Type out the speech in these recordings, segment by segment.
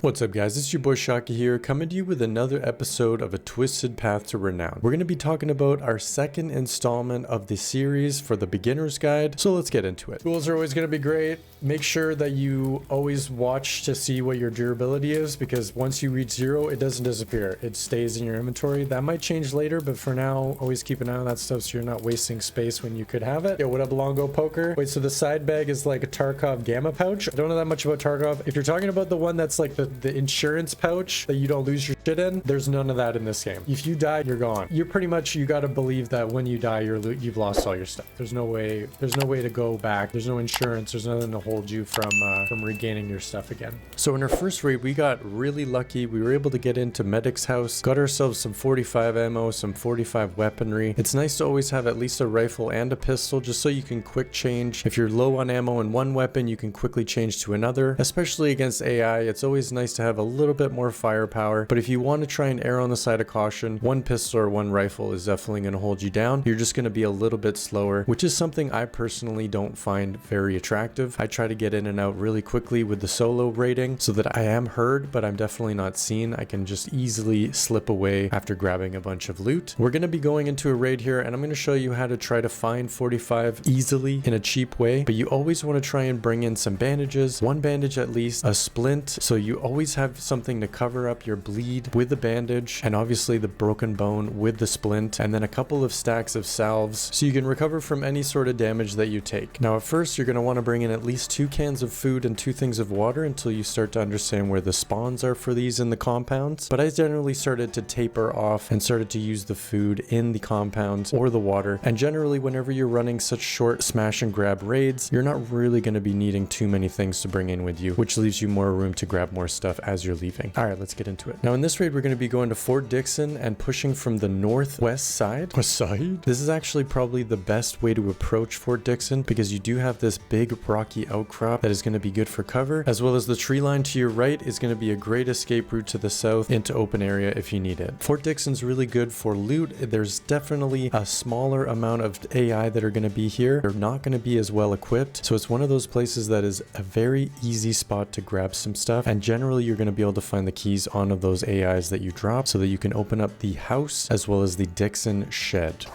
What's up guys, it's your boy Shaka here, coming to you with another episode of A Twisted Path to Renown. We're going to be talking about our second installment of the series for the beginner's guide, so let's get into it. Tools are always going to be great. Make sure that you always watch to see what your durability is, because once you reach 0, it doesn't disappear. It stays in your inventory. That might change later, but for now, always keep an eye on that stuff so you're not wasting space when you could have it. Yo, what up, Longo Poker? Wait, so the side bag is like a Tarkov Gamma pouch? I don't know that much about Tarkov. If you're talking about the one that's like the insurance pouch that you don't lose your shit in, there's none of that in this game. If you die, you're gone. You're pretty much, you got to believe that when you die, you've lost all your stuff. There's no way to go back. There's no insurance. There's nothing to hold you from regaining your stuff again. So in our first raid, we got really lucky. We were able to get into Medic's house, got ourselves some 45 ammo, some 45 weaponry. It's nice to always have at least a rifle and a pistol, just so you can quick change. If you're low on ammo in one weapon, you can quickly change to another. Especially against AI, it's always nice to have a little bit more firepower, but if you want to try and err on the side of caution, one pistol or one rifle is definitely going to hold you down. You're just going to be a little bit slower, which is something I personally don't find very attractive. I try to get in and out really quickly with the solo raiding so that I am heard, but I'm definitely not seen. I can just easily slip away after grabbing a bunch of loot. We're going to be going into a raid here, and I'm going to show you how to try to find 45 easily in a cheap way, but you always want to try and bring in some bandages, one bandage at least, a splint, so you always have something to cover up your bleed with the bandage, and obviously the broken bone with the splint, and then a couple of stacks of salves so you can recover from any sort of damage that you take. Now at first you're going to want to bring in at least 2 cans of food and 2 things of water until you start to understand where the spawns are for these in the compounds, but I generally started to taper off and started to use the food in the compounds or the water, and generally whenever you're running such short smash and grab raids, you're not really going to be needing too many things to bring in with you, which leaves you more room to grab more stuff as you're leaving. All right, let's get into it. Now in this raid, we're going to be going to Fort Dixon and pushing from the northwest side. West side? This is actually probably the best way to approach Fort Dixon because you do have this big rocky outcrop that is going to be good for cover, as well as the tree line to your right is going to be a great escape route to the south into open area if you need it. Fort Dixon's really good for loot. There's definitely a smaller amount of AI that are going to be here. They're not going to be as well equipped, so it's one of those places that is a very easy spot to grab some stuff, and generally you're going to be able to find the keys on of those AIs that you drop so that you can open up the house as well as the Dixon shed.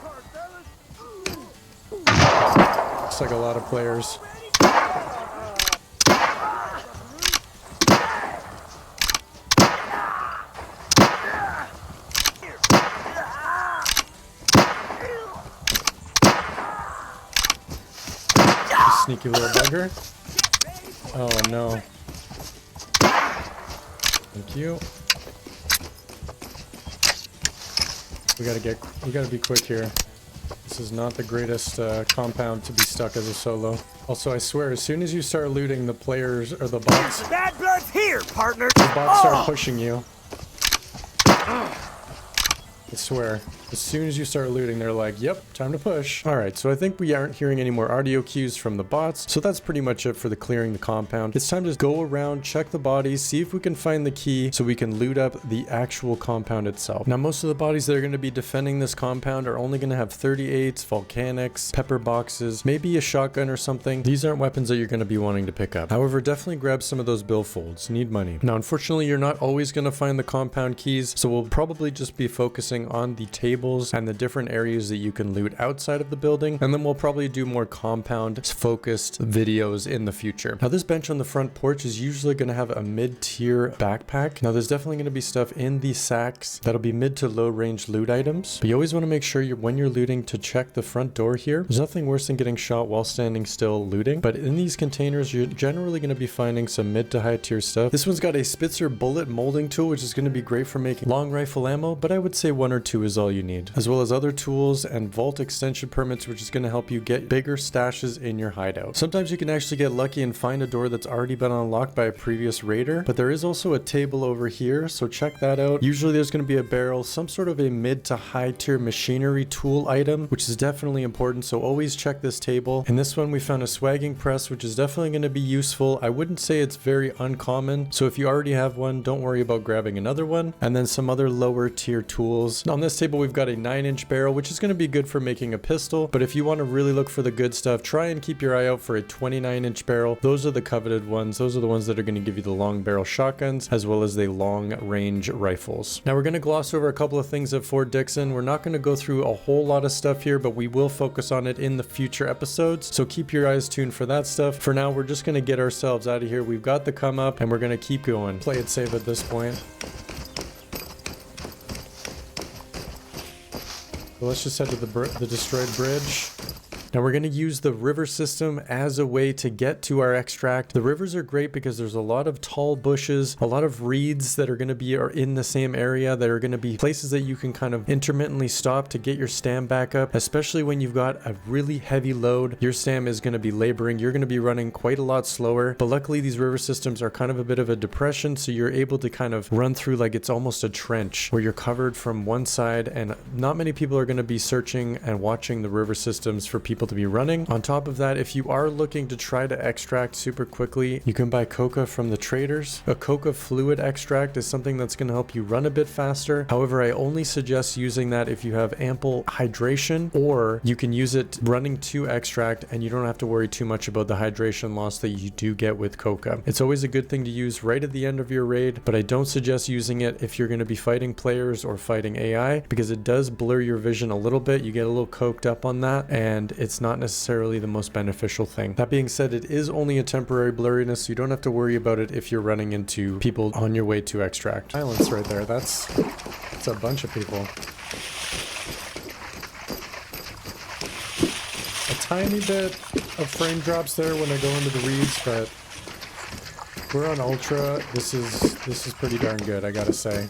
Looks like a lot of players. Sneaky little bugger. Oh no. Thank you. We gotta be quick here. This is not the greatest compound to be stuck as a solo. Also, I swear, as soon as you start looting, the players or the bots, bad blood's here, partner. The bots start pushing you. I swear. As soon as you start looting, they're like, yep, time to push. All right, so I think we aren't hearing any more audio cues from the bots, so that's pretty much it for the clearing the compound. It's time to go around, check the bodies, see if we can find the key so we can loot up the actual compound itself. Now, most of the bodies that are going to be defending this compound are only going to have 38s, volcanics, pepper boxes, maybe a shotgun or something. These aren't weapons that you're going to be wanting to pick up. However, definitely grab some of those billfolds. Need money. Now, unfortunately, you're not always going to find the compound keys, so we'll probably just be focusing on the table and the different areas that you can loot outside of the building, and then we'll probably do more compound focused videos in the future. Now this bench on the front porch is usually going to have a mid-tier backpack. Now there's definitely going to be stuff in these sacks that'll be mid to low range loot items, but you always want to make sure when you're looting to check the front door here. There's nothing worse than getting shot while standing still looting, but in these containers you're generally going to be finding some mid to high tier stuff. This one's got a Spitzer bullet molding tool, which is going to be great for making long rifle ammo, but I would say 1 or 2 is all you need, as well as other tools and vault extension permits, which is going to help you get bigger stashes in your hideout. Sometimes you can actually get lucky and find a door that's already been unlocked by a previous raider, but there is also a table over here, so check that out. Usually there's going to be a barrel, some sort of a mid to high tier machinery tool item, which is definitely important, so always check this table. In this one we found a swagging press, which is definitely going to be useful. I wouldn't say it's very uncommon, so if you already have one, don't worry about grabbing another one. And then some other lower tier tools rifles. On this table, we've got a 9-inch barrel, which is going to be good for making a pistol, but if you want to really look for the good stuff, try and keep your eye out for a 29-inch barrel. Those are the coveted ones. Those are the ones that are going to give you the long barrel shotguns, as well as the long range rifles. Now we're going to gloss over a couple of things at Fort Dixon. We're not going to go through a whole lot of stuff here, but we will focus on it in the future episodes, so keep your eyes tuned for that stuff. For now, we're just going to get ourselves out of here. We've got the come up, and we're going to keep going. Play it safe at this point. So let's just head to the destroyed bridge. Now we're going to use the river system as a way to get to our extract. The rivers are great because there's a lot of tall bushes, a lot of reeds that are going to be in the same area, that are going to be places that you can kind of intermittently stop to get your stam back up, especially when you've got a really heavy load. Your stam is going to be laboring. You're going to be running quite a lot slower, but luckily these river systems are kind of a bit of a depression, so you're able to kind of run through like it's almost a trench where you're covered from one side, and not many people are going to be searching and watching the river systems for people to be running. On top of that, if you are looking to try to extract super quickly, you can buy coca from the traders. A coca fluid extract is something that's going to help you run a bit faster. However, I only suggest using that if you have ample hydration, or you can use it running to extract and you don't have to worry too much about the hydration loss that you do get with coca. It's always a good thing to use right at the end of your raid, but I don't suggest using it if you're going to be fighting players or fighting AI, because it does blur your vision a little bit. You get a little coked up on that, and it's not necessarily the most beneficial thing. That being said, it is only a temporary blurriness, so you don't have to worry about it if you're running into people on your way to extract. Silence right there. That's a bunch of people. A tiny bit of frame drops there when I go into the reeds, but we're on ultra. This is pretty darn good, I gotta say.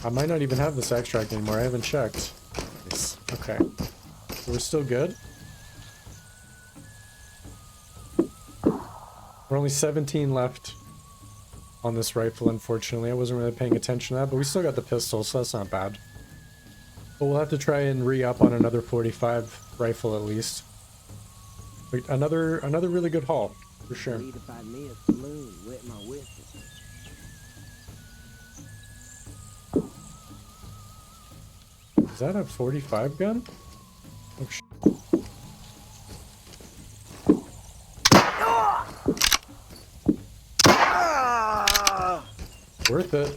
I might not even have this extract anymore. I haven't checked. Nice. Okay. We're still good. We're only 17 left on this rifle, unfortunately. I wasn't really paying attention to that, but we still got the pistol, so that's not bad. But we'll have to try and re-up on another 45 rifle at least. But another really good haul, for sure. Is that a 45 gun? Oh, sh Worth it.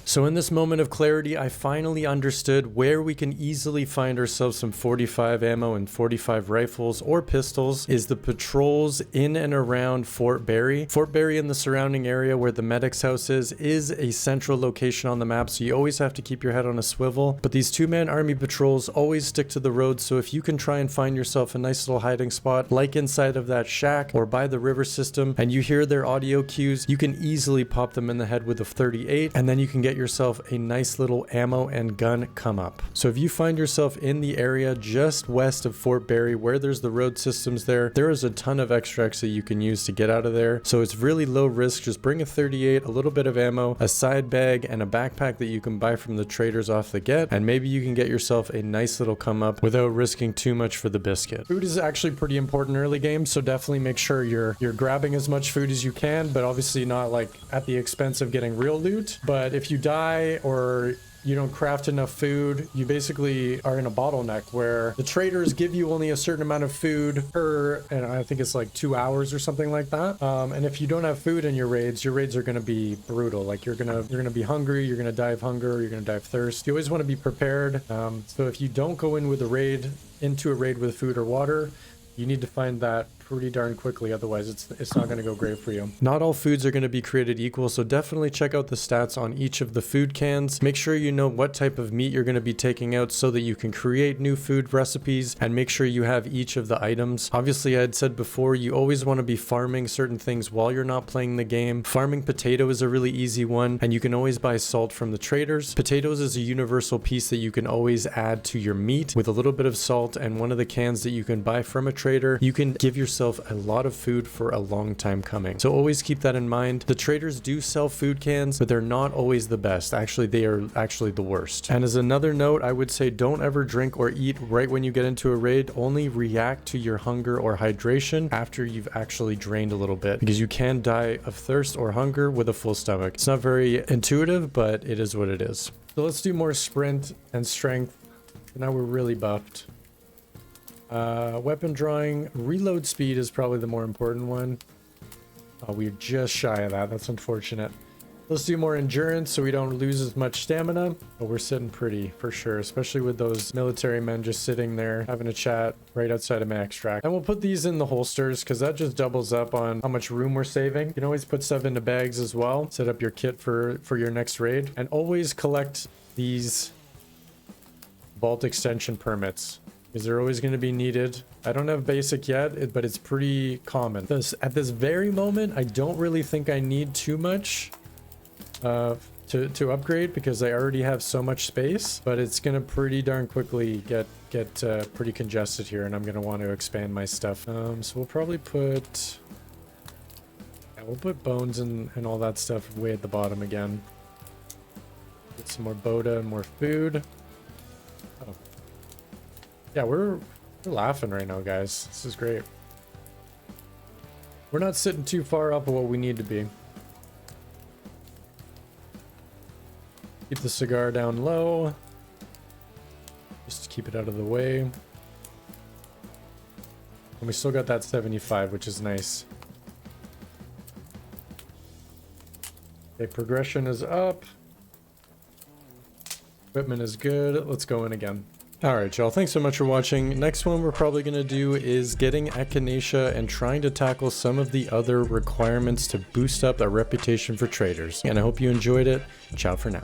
So in this moment of clarity, I finally understood where we can easily find ourselves some 45 ammo and 45 rifles or pistols is the patrols in and around Fort Barry. Fort Barry and the surrounding area where the medic's house is a central location on the map, so you always have to keep your head on a swivel. But these two-man army patrols always stick to the road, so if you can try and find yourself a nice little hiding spot, like inside of that shack or by the river system, and you hear their audio cues, you can easily pop them in the head with a 38, and then you can get yourself a nice little ammo and gun come up. So if you find yourself in the area just west of Fort Barry where there's the road systems there is a ton of extracts that you can use to get out of there. So it's really low risk. Just bring a 38, a little bit of ammo, a side bag, and a backpack that you can buy from the traders off the get, and maybe you can get yourself a nice little come up without risking too much for the biscuit. Food is actually pretty important early game, so definitely make sure you're grabbing as much food as you can, but obviously not like at the expense of getting real loot. But if you die or you don't craft enough food, you basically are in a bottleneck where the traders give you only a certain amount of food per, and I think it's like 2 hours or something like that. And if you don't have food in your raids are going to be brutal. Like you're going to be hungry, you're going to die of hunger, you're going to die of thirst. You always want to be prepared. So if you don't go in with into a raid with food or water, you need to find that pretty darn quickly, otherwise it's not going to go great for you. Not all foods are going to be created equal, so definitely check out the stats on each of the food cans. Make sure you know what type of meat you're going to be taking out so that you can create new food recipes, and make sure you have each of the items. Obviously, I had said before, you always want to be farming certain things while you're not playing the game. Farming potato is a really easy one, and you can always buy salt from the traders. Potatoes is a universal piece that you can always add to your meat with a little bit of salt, and one of the cans that you can buy from a trader, you can give yourself a lot of food for a long time coming. So always keep that in mind. The traders do sell food cans, but they're not always the best. Actually, they are actually the worst. And as another note, I would say don't ever drink or eat right when you get into a raid. Only react to your hunger or hydration after you've actually drained a little bit, because you can die of thirst or hunger with a full stomach. It's not very intuitive, but it is what it is. So let's do more sprint and strength. Now we're really buffed. Weapon drawing, reload speed is probably the more important one. Oh, we're just shy of that. That's unfortunate. Let's do more endurance so we don't lose as much stamina. But we're sitting pretty for sure, especially with those military men just sitting there having a chat right outside of my extract. And we'll put these in the holsters because that just doubles up on how much room we're saving. You can always put stuff into bags as well. Set up your kit for your next raid. And always collect these vault extension permits, because they're always going to be needed. I don't have basic yet, but it's pretty common. At this very moment, I don't really think I need too much to upgrade because I already have so much space, but it's going to pretty darn quickly get pretty congested here, and I'm going to want to expand my stuff. So we'll probably put... Yeah, we'll put bones and all that stuff way at the bottom again. Get some more Boda and more food. Oh. Yeah, we're laughing right now, guys. This is great. We're not sitting too far up of what we need to be. Keep the cigar down low. Just to keep it out of the way. And we still got that 75, which is nice. Okay, progression is up. Equipment is good. Let's go in again. Alright, y'all, thanks so much for watching. Next one we're probably going to do is getting Echinacea and trying to tackle some of the other requirements to boost up our reputation for traders. And I hope you enjoyed it. Ciao for now.